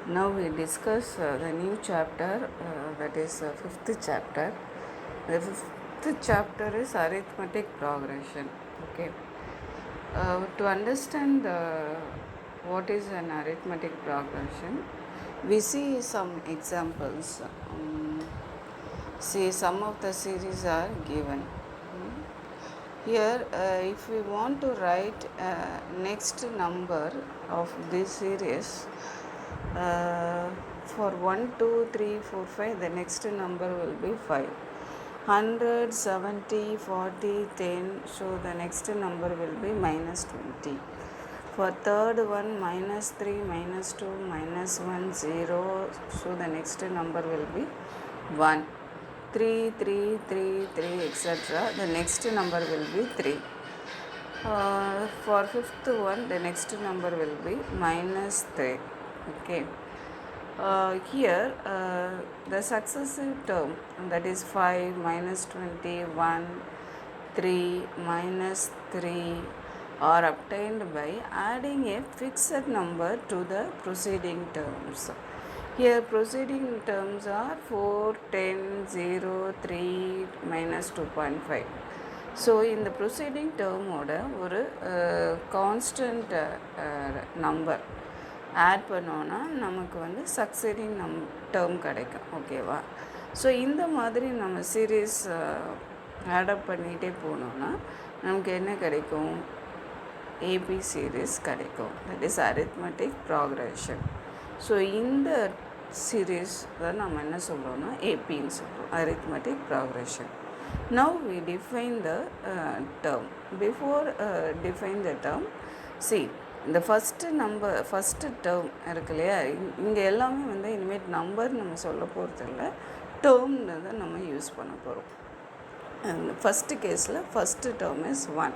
Now we discuss the new chapter, that is fifth chapter. The fifth chapter is arithmetic progression. Okay. To understand what is an arithmetic progression, we see some examples. See, some of the series are given. Here, if we want to write next number of this series, for 1, 2, 3, 4, 5, the next number will be 5. 100, 70, 40, 10, so the next number will be minus 20. For third one, minus 3, minus 2, minus 1, 0, so the next number will be 1. 3, 3, 3, 3, etc. The next number will be 3. For fifth one, the next number will be minus 3. Okay. Here, the successive term, that is 5, minus 20, 1, 3, minus 3, are obtained by adding a fixed number to the preceding terms. Here preceding terms are 4, 10, 0, 3, minus 2.5. So in the preceding term ஒரு constant number add பண்ணோன்னா நமக்கு வந்து succeeding term கிடைக்கும். ஓகேவா? So இந்த மாதிரி நம்ம series ஆடப் பண்ணிகிட்டே போனோன்னா நமக்கு என்ன கிடைக்கும்? ஏபி சீரீஸ் கிடைக்கும். That is arithmetic progression. So இந்த சீரீஸ் தான் நம்ம என்ன சொல்கிறோன்னா ஏபின்னு சொல்கிறோம், arithmetic progression. Now we define the term. Before define the term, see, இந்த ஃபஸ்ட்டு டேர்ம் இருக்கு இல்லையா, இங்கே எல்லாமே வந்து இனிமேட் நம்பர் நம்ம சொல்ல போகிறதில்ல, டேர்ம்னு தான் நம்ம யூஸ் பண்ண போகிறோம். ஃபஸ்ட்டு கேஸில் ஃபஸ்ட்டு டேர்ம் இஸ் 1,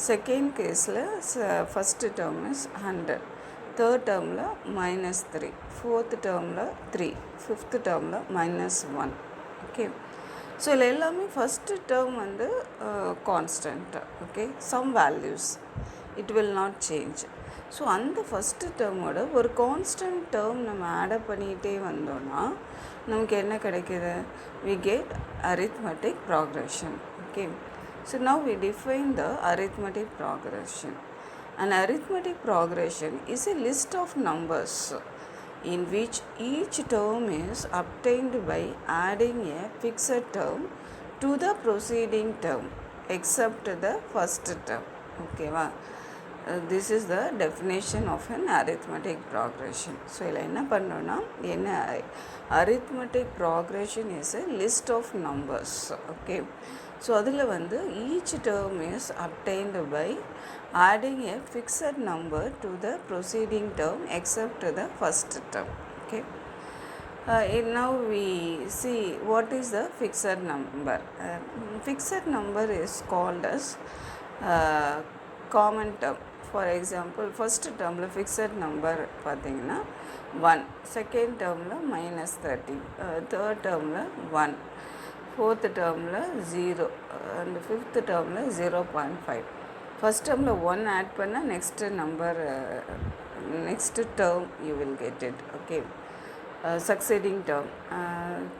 செகண்ட் கேஸில் ஃபஸ்ட்டு டேர்ம் இஸ் 100, தேர்ட் டேர்மில் மைனஸ் 3, ஃபோர்த்து டேர்மில் 3, ஃபிஃப்த்து டேர்மில் மைனஸ் 1. ஓகே. ஸோ இதில் எல்லாமே ஃபஸ்ட்டு டேர்ம் வந்து constant. Okay, some values, it will not change. So அந்த ஃபஸ்ட்டு டேர்மோட ஒரு கான்ஸ்டன்ட் டேர்ம் நம்ம ஆடப் பண்ணிகிட்டே வந்தோன்னா நமக்கு என்ன கிடைக்கிது? We get arithmetic progression. Okay, so now we define the arithmetic progression. An arithmetic progression is a list of numbers in which each term is obtained by adding a fixed term to the preceding term except the first term. Okay va? This is the definition of an arithmetic progression. So இதில் என்ன பண்ணுறோன்னா, என்ன arithmetic progression is a list of numbers. Okay, so அதில் வந்து each term is obtained by adding a fixed number to the preceding term except the first term. Okay, now we see what is the fixed number. Fixed number is called as common term. For example, first termல fixed number பார்த்தீங்கன்னா 1, second டேர்மில் minus 30, third டேர்மில் 1, fourth டேர்மில் 0, and fifth டேர்மில் 0.5. First டேர்மில் 1 add பண்ணால் next number, next term you will get it. Okay, succeeding term,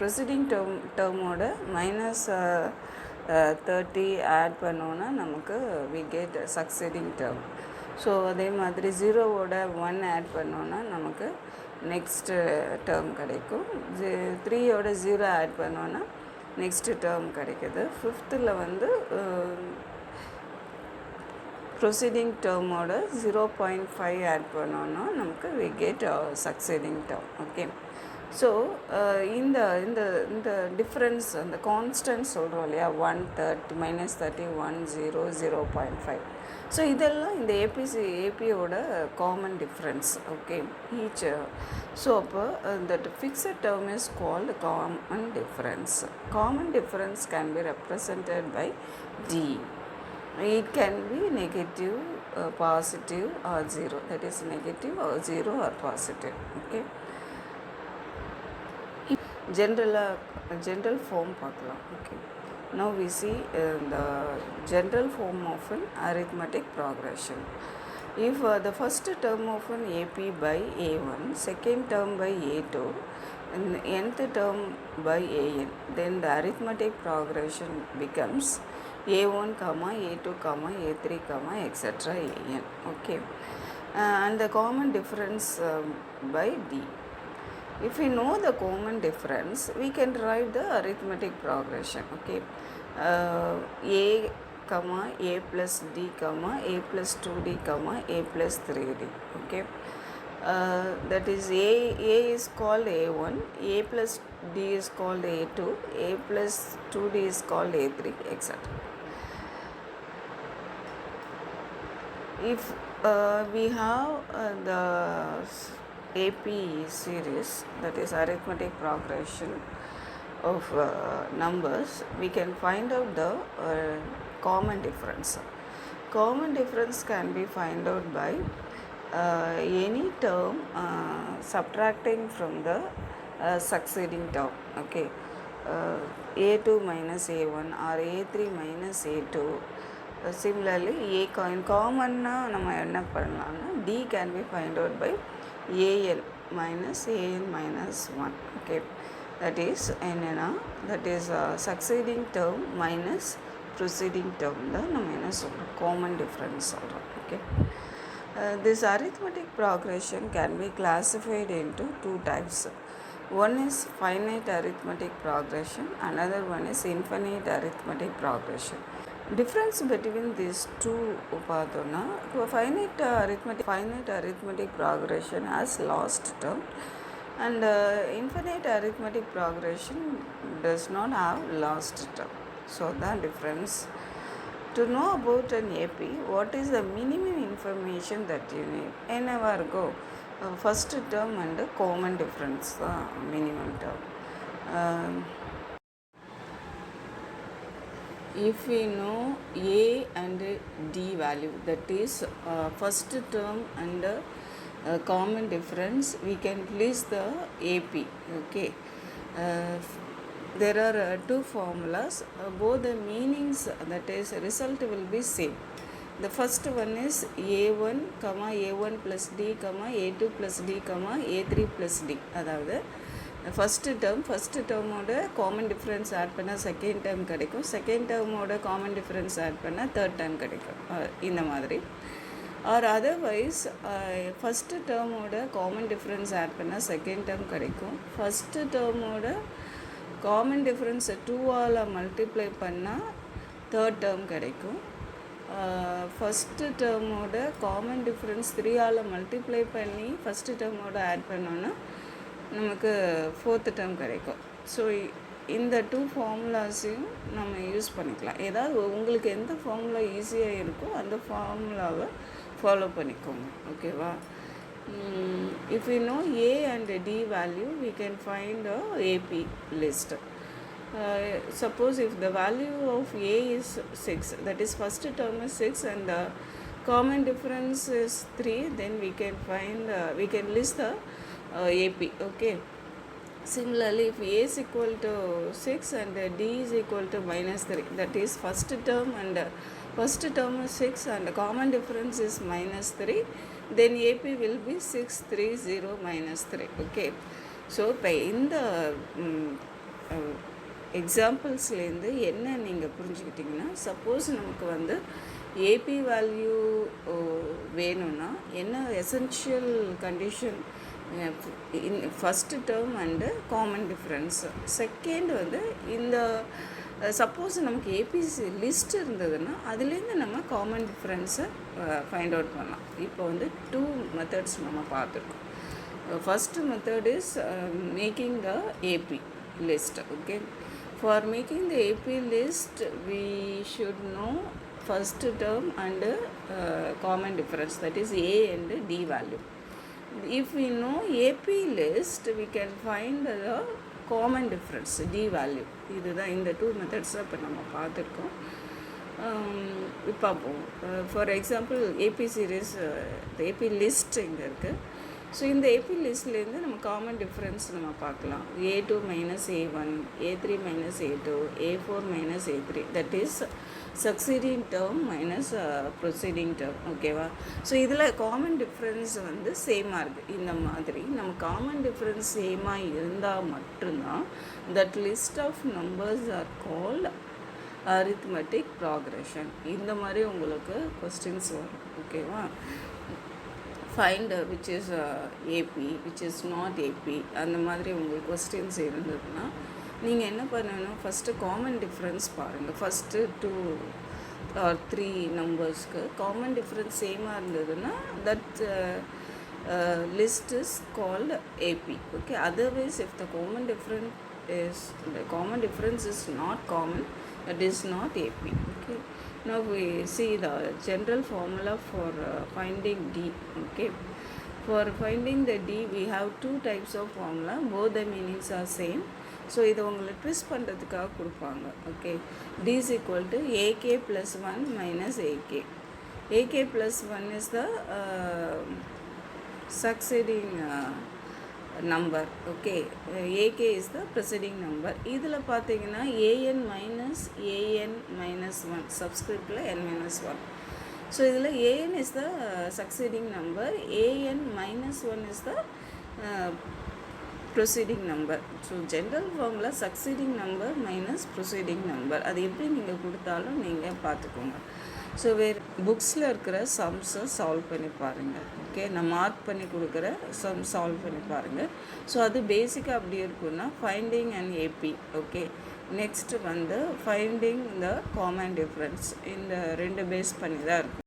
proceeding டேர்மோட minus 30 add பண்ணோன்னா நமக்கு we get succeeding term. So அதே மாதிரி 0வோட 1 ஆட் பண்ணோன்னா நமக்கு நெக்ஸ்ட்டு டேர்ம் கிடைக்கும். 3யோட 0 ஆட் பண்ணோன்னா நெக்ஸ்ட்டு டேர்ம் கிடைக்குது. ஃபிஃப்த்தில் வந்து ப்ரொசீடிங் டேர்மோட 0.5 ஆட் பண்ணோன்னா நமக்கு we get succeeding term. Okay, so இந்த இந்த இந்த டிஃப்ரென்ஸ், அந்த கான்ஸ்டன்ட் சொல்கிறோம் இல்லையா, 1, 30, minus 30, 1, 0, 0.5. ஸோ இதெல்லாம் இந்த ஏபியோட common difference. Okay, each. So அப்போ இந்த fixed term is called common difference. Common difference can be represented by D. It can be negative, positive or 0. That is negative or 0 or positive. Okay, general form பார்க்கலாம். Okay, now we see the general form of an arithmetic progression. If the first term of an AP by A1, second term by A2, and nth term by AN, then the arithmetic progression becomes A1, A2, A3, etc. AN. Okay, and the common difference by D. If we know the common difference, we can write the arithmetic progression. Okay, A, A plus D, A plus 2D, A plus 3D. Okay, that is A is called A1, A plus D is called A2, A plus 2D is called A3, etc. If we have the AP series, that is arithmetic progression of numbers, we can find out the common difference. Common difference can be found out by any term subtracting from the succeeding term. Okay, A2 minus A1 or A3 minus A2. Similarly, A common நம்ம என்ன பண்ணலாம்னா D can be find out by AN minus 1. Okay, that is என்னன்னா that is succeeding term minus preceding term தான் நம்ம என்ன சொல்கிறோம் common difference சொல்கிறோம். Okay, this arithmetic progression can be classified into two types. One is finite arithmetic progression, another one is infinite arithmetic progression. Difference between these two பார்த்தோன்னா finite arithmetic progression has last term, and infinite arithmetic progression does not have last term. So the difference. To know about an AP, what is the minimum information that you need? Whenever go first term and common difference minimum term. If we know A and D value, that is first term and common difference, we can list the AP. Okay, there are two formulas, both the meanings, that is result will be same. The first one is A1, A1 plus D, A2 plus D, A3 plus D. அதாவது first டேர்மோட common difference add பண்ணால் second term கிடைக்கும், second டேர்மோட common difference add பண்ணால் third term கிடைக்கும். இந்த மாதிரி. Or otherwise first டேர்மோட காமன் டிஃப்ரென்ஸ் ஆட் பண்ணால் செகண்ட் டேர்ம் கிடைக்கும், ஃபஸ்ட்டு டேர்மோட காமன் டிஃப்ரென்ஸை 2ஆல் மல்டிப்ளை பண்ணால் தேர்ட் டேர்ம் கிடைக்கும், ஃபஸ்ட்டு டேர்மோட காமன் டிஃப்ரென்ஸ் 3ஆல் மல்டிப்ளை பண்ணி ஃபஸ்ட்டு டேர்மோட ஆட் பண்ணோன்னா நமக்கு ஃபோர்த்து டேர்ம் கிடைக்கும். ஸோ இந்த டூ ஃபார்முலாஸையும் நம்ம யூஸ் பண்ணிக்கலாம். ஏதாவது உங்களுக்கு எந்த ஃபார்முலா ஈஸியாக இருக்கோ அந்த ஃபார்முலாவை ஃபாலோ பண்ணிக்கோங்க. ஓகேவா? If you know A and D value, we can find a AP list. Suppose if the value of A is 6, that is first term is 6 and the common difference is 3, then we can list the AP. Okay, similarly if A is equal to 6 and D is equal to minus 3, that is first term and first term is 6 and common difference is minus 3, then AP will be 630 minus 3. Okay, so இப்போ இந்த எக்ஸாம்பிள்ஸ்லேருந்து என்ன நீங்கள் புரிஞ்சுக்கிட்டிங்கன்னா, suppose நமக்கு வந்து AB value வேணும்னா என்ன essential condition, first term and common difference. Second வந்து இந்த சப்போஸ் நமக்கு ஏபிசி லிஸ்ட் இருந்ததுன்னா அதுலேருந்து நம்ம காமன் டிஃப்ரென்ஸை ஃபைண்ட் அவுட் பண்ணலாம். இப்போ வந்து டூ மெத்தட்ஸ் நம்ம பார்த்துருக்கோம். First method is making the AP list. Okay, for making the AP list we should know first term and common difference, that is A and D value. If we know AP list, we can find the common difference D value. இதுதான் இந்த two மெத்தட்ஸை இப்போ நம்ம பார்த்துருக்கோம். இப்போ for example AP series AP list இங்கே இருக்குது. So இந்த AB லிஸ்ட்லேருந்து நம்ம காமன் டிஃப்ரென்ஸ் நம்ம பார்க்கலாம். A2 minus A1, A3 minus A2, A4 minus A3, that is succeeding term minus proceeding term. ஓகேவா? ஸோ இதில் காமன் டிஃப்ரென்ஸ் வந்து சேமாக இருக்குது. இந்த மாதிரி நம்ம காமன் டிஃப்ரென்ஸ் சேமாக இருந்தால் மட்டும்தான் that list of numbers are called arithmetic progression. இந்த மாதிரி உங்களுக்கு கொஸ்டின்ஸ் வரும். ஓகேவா? Find which is AP which is not AP அந்த மாதிரி உங்களுக்கு கொஸ்டின்ஸ் இருந்ததுன்னா நீங்கள் என்ன பண்ணணும், ஃபஸ்ட்டு காமன் டிஃப்ரென்ஸ் பாருங்கள். ஃபஸ்ட்டு 2 or 3 நம்பர்ஸ்க்கு காமன் டிஃப்ரென்ஸ் சேமாக இருந்ததுன்னா that list is called AP. Okay, otherwise if the common difference is not common, that is not AP. Okay, now we see the general formula for finding D. Okay, for finding the D we have 2 types of formula, both the meanings are same. So இதை உங்களை twist பண்ணுறதுக்காக கொடுப்பாங்க. Okay, D is equal to AK plus 1 minus AK. AK plus 1 is the succeeding number. Okay, AK is the preceding number. இதில் பார்த்தீங்கன்னா AN minus 1 சப்ஸ்கிரிப்டில் n minus 1. So இதில் AN is the succeeding number, AN minus 1 is the proceeding number. So general ஃபார்மில் succeeding number minus proceeding number அது எப்படி நீங்கள் கொடுத்தாலும் நீங்கள் பார்த்துக்கோங்க. ஸோ வேறு புக்ஸில் இருக்கிற சம்ஸை சால்வ் பண்ணி பாருங்கள். ஓகே, நான் மார்க் பண்ணி கொடுக்குற சம் சால்வ் பண்ணி பாருங்கள். ஸோ அது பேசிக்காக அப்படி இருக்குன்னா finding and AP. Okay, next வந்து ஃபைண்டிங் த காமன் டிஃப்ரென்ஸ். இந்த 2 பேஸ் பண்ணி தான் இருக்கும்.